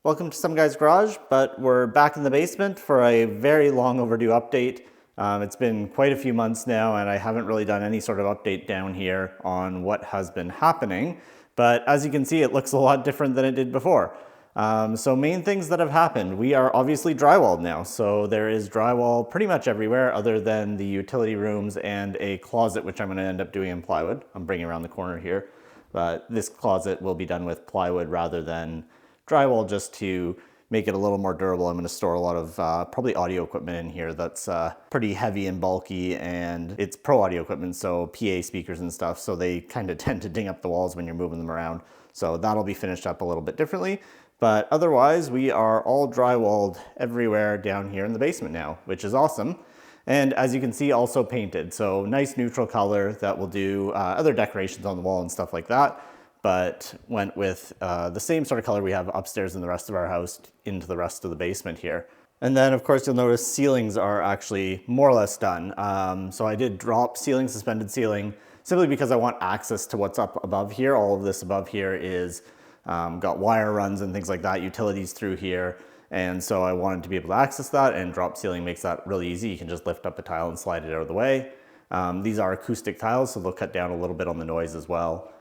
Welcome to Some Guy's Garage, but we're back in the basement for a very long overdue update. It's been quite a few months now and I haven't really done any sort of update down here on what has been happening, but as you can see it looks a lot different than it did before. So main things that have happened, we are obviously drywalled now, so there is drywall pretty much everywhere other than the utility rooms and a closet, which I'm going to end up doing in plywood. I'm bringing around the corner here, but this closet will be done with plywood rather than drywall, just to make it a little more durable. I'm going to store a lot of probably audio equipment in here that's pretty heavy and bulky, and it's pro audio equipment, so PA speakers and stuff, so they kind of tend to ding up the walls when you're moving them around. So that'll be finished up a little bit differently, but otherwise we are all drywalled everywhere down here in the basement now, which is awesome. And as you can see, also painted, so nice neutral color that will do other decorations on the wall and stuff like that, but went with the same sort of color we have upstairs in the rest of our house into the rest of the basement here. And then of course you'll notice ceilings are actually more or less done. So I did drop ceiling, suspended ceiling, simply because I want access to what's up above here. All of this above here is got wire runs and things like that, utilities through here. And so I wanted to be able to access that, and drop ceiling makes that really easy. You can just lift up a tile and slide it out of the way. These are acoustic tiles, so they'll cut down a little bit on the noise as well.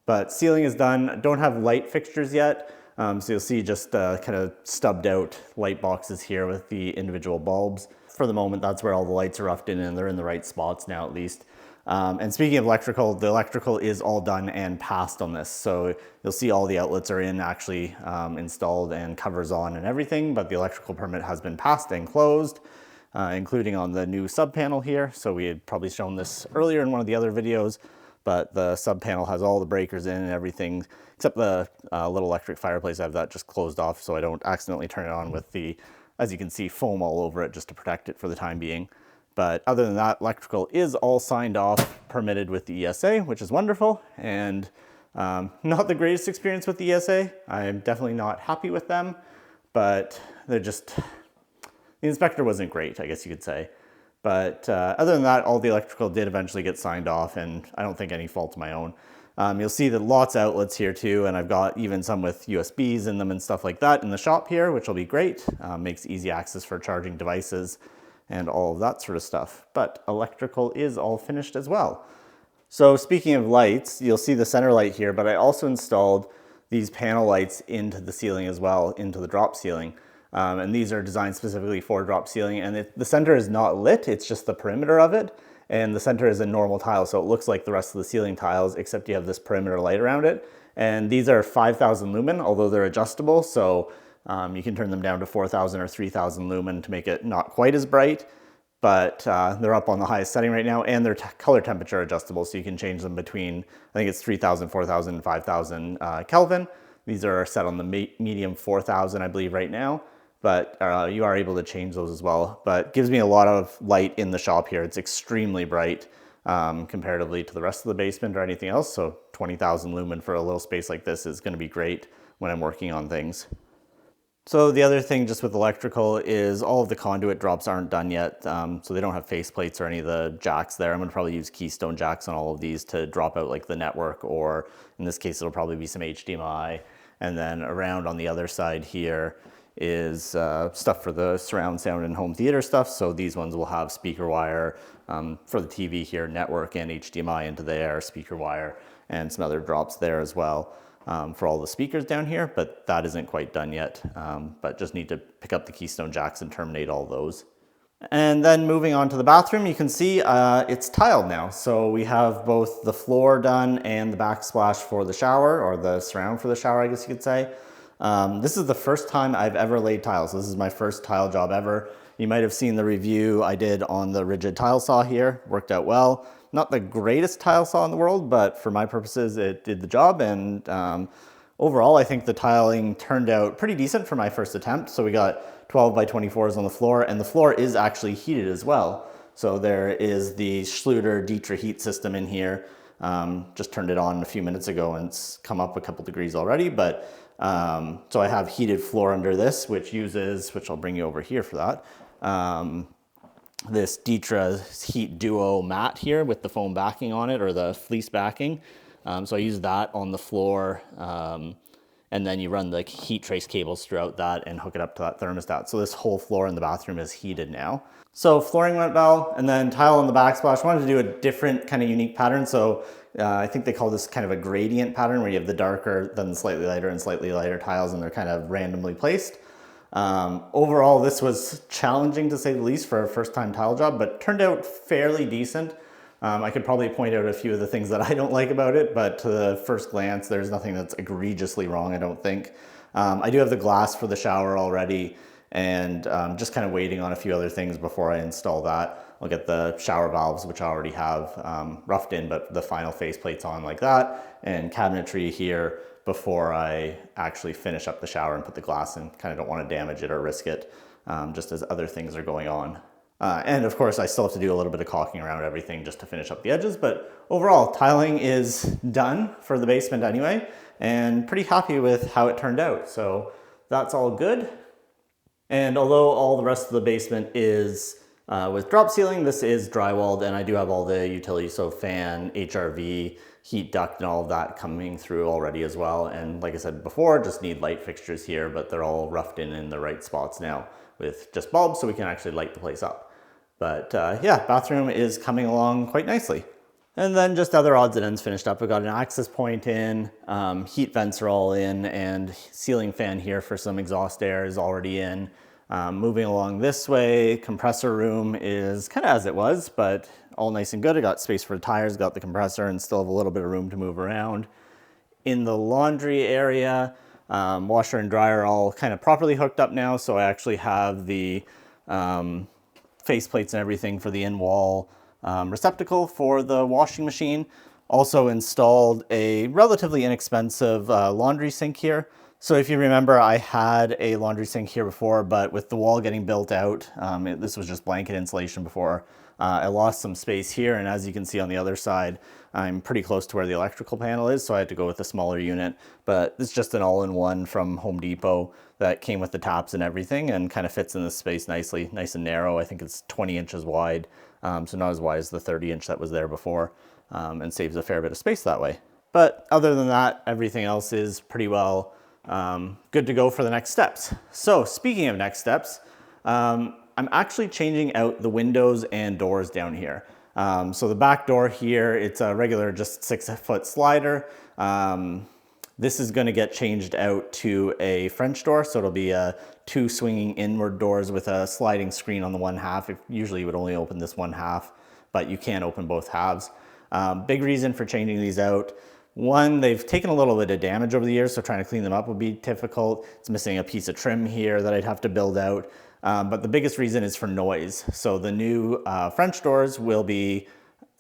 But ceiling is done. Don't have light fixtures yet. So you'll see just kind of stubbed out light boxes here with the individual bulbs. For the moment, that's where all the lights are roughed in, and they're in the right spots now at least. And speaking of electrical, the electrical is all done and passed on this. So you'll see all the outlets are in actually installed and covers on and everything, but the electrical permit has been passed and closed, including on the new sub panel here. So we had probably shown this earlier in one of the other videos, but the sub panel has all the breakers in and everything, except the little electric fireplace. I have that just closed off so I don't accidentally turn it on with the, as you can see, foam all over it, just to protect it for the time being. But other than that, electrical is all signed off, permitted with the ESA, which is wonderful, and not the greatest experience with the ESA. I'm definitely not happy with them, but they're just, the inspector wasn't great, I guess you could say. But other than that, all the electrical did eventually get signed off, and I don't think any fault of my own. You'll see that lots of outlets here too, and I've got even some with USBs in them and stuff like that in the shop here, which will be great. Makes easy access for charging devices and all of that sort of stuff. But electrical is all finished as well. So speaking of lights, you'll see the center light here, but I also installed these panel lights into the ceiling as well, into the drop ceiling. And these are designed specifically for drop ceiling, and the center is not lit, it's just the perimeter of it. And the center is a normal tile, so it looks like the rest of the ceiling tiles, except you have this perimeter light around it. And these are 5,000 lumen, although they're adjustable, so you can turn them down to 4,000 or 3,000 lumen to make it not quite as bright, but they're up on the highest setting right now, and they're color temperature adjustable, so you can change them between, I think it's 3,000, 4,000, and 5,000 Kelvin. These are set on the medium 4,000, I believe, right now. But you are able to change those as well. But gives me a lot of light in the shop here. It's extremely bright comparatively to the rest of the basement or anything else. So 20,000 lumen for a little space like this is going to be great when I'm working on things. So the other thing just with electrical is all of the conduit drops aren't done yet. So they don't have face plates or any of the jacks there. I'm going to probably use keystone jacks on all of these to drop out like the network, or in this case it'll probably be some HDMI. And then around on the other side here is stuff for the surround sound and home theater stuff. So these ones will have speaker wire for the TV here, network and HDMI into there, speaker wire, and some other drops there as well for all the speakers down here, but that isn't quite done yet. But just need to pick up the keystone jacks and terminate all those. And then moving on to the bathroom, you can see it's tiled now. So we have both the floor done and the backsplash for the shower, or the surround for the shower, I guess you could say. This is the first time I've ever laid tiles. This is my first tile job ever. You might have seen the review I did on the rigid tile saw here. Worked out well. Not the greatest tile saw in the world, but for my purposes it did the job, and overall I think the tiling turned out pretty decent for my first attempt. So we got 12 by 24s on the floor, and the floor is actually heated as well. So there is the Schluter Dietrich heat system in here. Just turned it on a few minutes ago and it's come up a couple degrees already, but so I have heated floor under this, which I'll bring you over here for that, this Dietrich Heat Duo mat here with the foam backing on it, or the fleece backing. So I use that on the floor and then you run the heat trace cables throughout that and hook it up to that thermostat. So this whole floor in the bathroom is heated now. So flooring went well, and then tile on the backsplash. I wanted to do a different kind of unique pattern. So I think they call this kind of a gradient pattern, where you have the darker, then the slightly lighter and slightly lighter tiles, and they're kind of randomly placed. Overall, this was challenging to say the least for a first time tile job, but turned out fairly decent. I could probably point out a few of the things that I don't like about it, but to the first glance, there's nothing that's egregiously wrong, I don't think. I do have the glass for the shower already, and just kind of waiting on a few other things before I install that. I'll get the shower valves, which I already have roughed in, but the final faceplates on like that, and cabinetry here before I actually finish up the shower and put the glass in. Kind of don't want to damage it or risk it, just as other things are going on. And of course, I still have to do a little bit of caulking around everything just to finish up the edges, but overall, tiling is done for the basement anyway, and pretty happy with how it turned out. So that's all good. And although all the rest of the basement is with drop ceiling, this is drywalled, and I do have all the utilities, so fan, HRV, heat duct, and all of that coming through already as well. And like I said before, just need light fixtures here, but they're all roughed in the right spots now with just bulbs, so we can actually light the place up. But yeah, bathroom is coming along quite nicely. And then just other odds and ends finished up. We've got an access point in, heat vents are all in, and ceiling fan here for some exhaust air is already in. Moving along this way, compressor room is kind of as it was, but all nice and good. I got space for the tires, got the compressor, and still have a little bit of room to move around. In the laundry area, washer and dryer are all kind of properly hooked up now, so I actually have the faceplates and everything for the in-wall receptacle for the washing machine. Also installed a relatively inexpensive laundry sink here. So if you remember, I had a laundry sink here before, but with the wall getting built out, this was just blanket insulation before, I lost some space here, and as you can see on the other side, I'm pretty close to where the electrical panel is, so I had to go with a smaller unit. But it's just an all-in-one from Home Depot that came with the taps and everything, and kind of fits in this space nicely, nice and narrow. I think it's 20 inches wide, so not as wide as the 30-inch that was there before, and saves a fair bit of space that way. But other than that, everything else is pretty well good to go for the next steps. So speaking of next steps, I'm actually changing out the windows and doors down here. So the back door here, it's a regular just 6-foot slider. This is gonna get changed out to a French door. So it'll be 2 swinging inward doors with a sliding screen on the one half. Usually you would only open this one half, but you can open both halves. Big reason for changing these out. One, they've taken a little bit of damage over the years, so trying to clean them up would be difficult. It's missing a piece of trim here that I'd have to build out. But the biggest reason is for noise. So the new French doors will be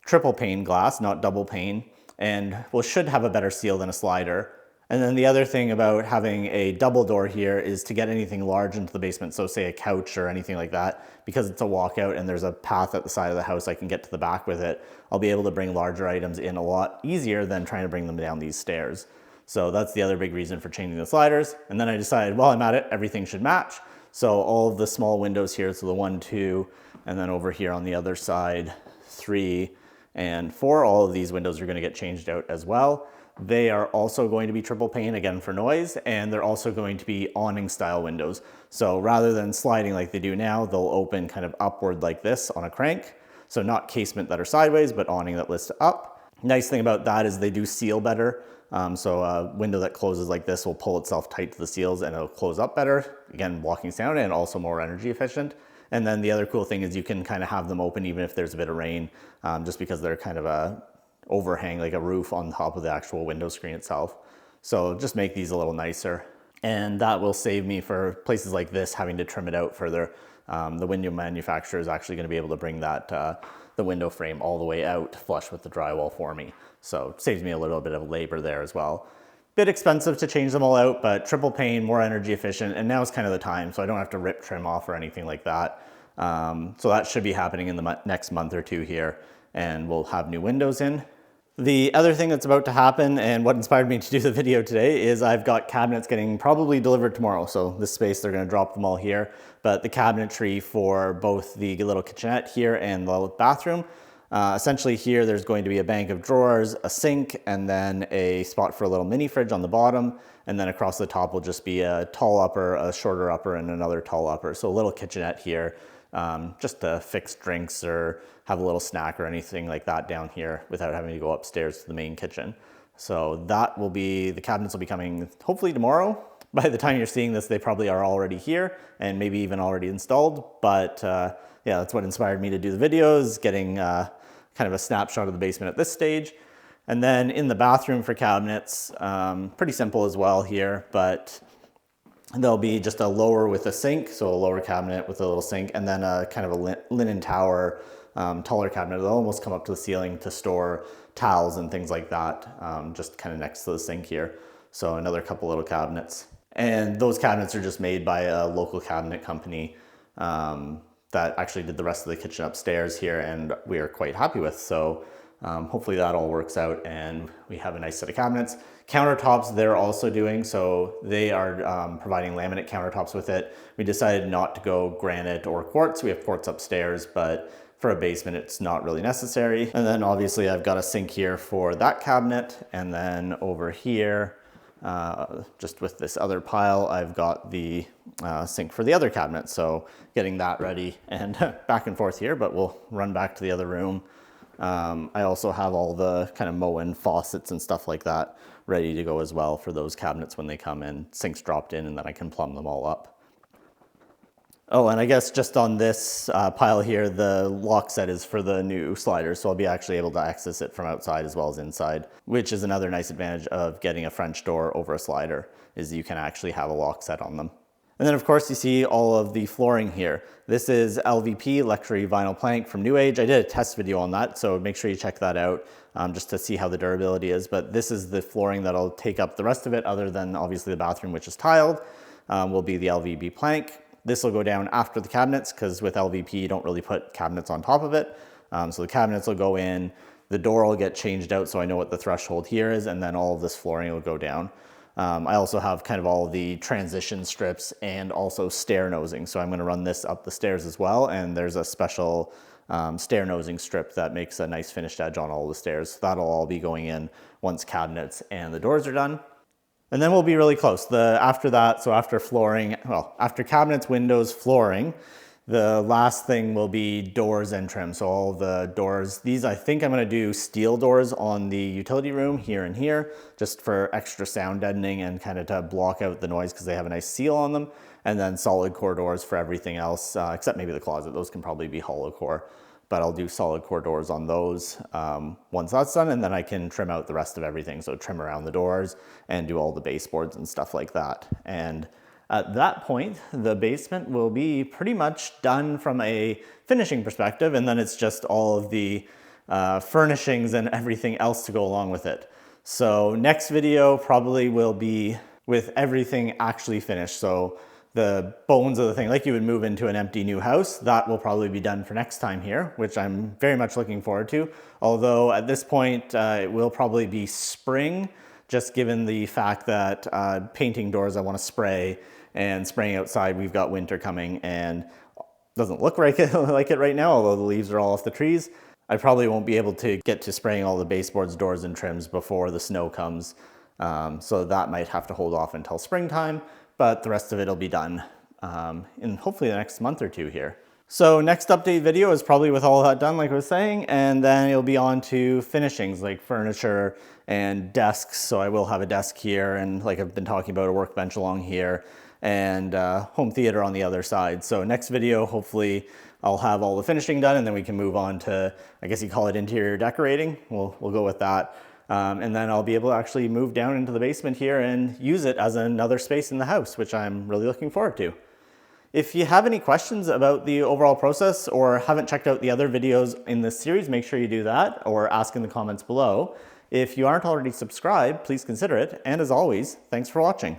triple pane glass, not double pane, and should have a better seal than a slider. And then the other thing about having a double door here is to get anything large into the basement, so say a couch or anything like that, because it's a walkout and there's a path at the side of the house I can get to the back with it, I'll be able to bring larger items in a lot easier than trying to bring them down these stairs. So that's the other big reason for changing the sliders. And then I decided, while I'm at it, everything should match. So all of the small windows here, so the 1, 2, and then over here on the other side, 3 and 4, all of these windows are going to get changed out as well. They are also going to be triple pane, again for noise, and they're also going to be awning style windows. So rather than sliding like they do now, they'll open kind of upward like this on a crank. So not casement that are sideways, but awning that lifts up. Nice thing about that is they do seal better. So a window that closes like this will pull itself tight to the seals and it'll close up better. Again, walking sound and also more energy efficient. And then the other cool thing is you can kind of have them open even if there's a bit of rain, just because they're kind of a overhang, like a roof on top of the actual window screen itself. So just make these a little nicer. And that will save me for places like this having to trim it out further. The window manufacturer is actually going to be able to bring that the window frame all the way out flush with the drywall for me. So it saves me a little bit of labor there as well. Bit expensive to change them all out, but triple pane, more energy efficient, and now is kind of the time, so I don't have to rip trim off or anything like that. So that should be happening in the next month or two here, and we'll have new windows in. The other thing that's about to happen, and what inspired me to do the video today, is I've got cabinets getting probably delivered tomorrow. So this space, they're gonna drop them all here, but the cabinetry for both the little kitchenette here and the bathroom. Essentially here, there's going to be a bank of drawers, a sink, and then a spot for a little mini fridge on the bottom. And then across the top will just be a tall upper, a shorter upper, and another tall upper. So a little kitchenette here, just to fix drinks or have a little snack or anything like that down here without having to go upstairs to the main kitchen. So that will be, the cabinets will be coming hopefully tomorrow. By the time you're seeing this, they probably are already here and maybe even already installed. But yeah, that's what inspired me to do the videos, getting kind of a snapshot of the basement at this stage. And then in the bathroom for cabinets, pretty simple as well here, but there'll be just a lower with a sink, so a lower cabinet with a little sink, and then a kind of a linen tower, taller cabinet. It'll almost come up to the ceiling to store towels and things like that, just kind of next to the sink here. So another couple little cabinets. And those cabinets are just made by a local cabinet company that actually did the rest of the kitchen upstairs here, and we are quite happy with. So hopefully that all works out and we have a nice set of cabinets. Countertops they're also doing, so they are providing laminate countertops with it. We decided not to go granite or quartz. We have quartz upstairs, but for a basement it's not really necessary. And then obviously I've got a sink here for that cabinet, and then over here just with this other pile I've got the sink for the other cabinet. So getting that ready and back and forth here, but we'll run back to the other room. I also have all the kind of Moen faucets and stuff like that ready to go as well for those cabinets when they come in. Sinks dropped in, and then I can plumb them all up. Oh, and I guess just on this pile here, the lock set is for the new sliders, so I'll be actually able to access it from outside as well as inside, which is another nice advantage of getting a French door over a slider, is you can actually have a lock set on them. And then of course you see all of the flooring here. This is LVP, luxury vinyl plank from New Age. I did a test video on that, so make sure you check that out just to see how the durability is. But this is the flooring that'll take up the rest of it, other than obviously the bathroom, which is tiled, will be the LVP plank. This will go down after the cabinets, because with LVP you don't really put cabinets on top of it. So the cabinets will go in, the door will get changed out so I know what the threshold here is, and then all of this flooring will go down. I also have kind of all the transition strips and also stair nosing. So I'm going to run this up the stairs as well. And there's a special stair nosing strip that makes a nice finished edge on all the stairs. That'll all be going in once cabinets and the doors are done. And then we'll be really close. After that, so after flooring, well, after cabinets, windows, flooring, the last thing will be doors and trim. So all the doors, these I think I'm going to do steel doors on the utility room here and here, just for extra sound deadening and kind of to block out the noise because they have a nice seal on them. And then solid core doors for everything else, except maybe the closet. Those can probably be hollow core, but I'll do solid core doors on those once that's done, and then I can trim out the rest of everything. So trim around the doors and do all the baseboards and stuff like that. And at that point, the basement will be pretty much done from a finishing perspective, and then it's just all of the furnishings and everything else to go along with it. So next video probably will be with everything actually finished. So the bones of the thing, like you would move into an empty new house, that will probably be done for next time here, which I'm very much looking forward to. Although at this point, it will probably be spring, just given the fact that painting doors I want to spray, and spraying outside, we've got winter coming, and doesn't look like it right now, although the leaves are all off the trees. I probably won't be able to get to spraying all the baseboards, doors, and trims before the snow comes. So that might have to hold off until springtime, but the rest of it will be done in hopefully the next month or two here. So next update video is probably with all that done, like I was saying, and then it'll be on to finishings like furniture and desks. So I will have a desk here, and like I've been talking about, a workbench along here, and home theater on the other side. So next video, hopefully I'll have all the finishing done, and then we can move on to, I guess you call it interior decorating. We'll go with that. And then I'll be able to actually move down into the basement here and use it as another space in the house, which I'm really looking forward to. If you have any questions about the overall process or haven't checked out the other videos in this series, make sure you do that or ask in the comments below. If you aren't already subscribed, please consider it. And as always, thanks for watching.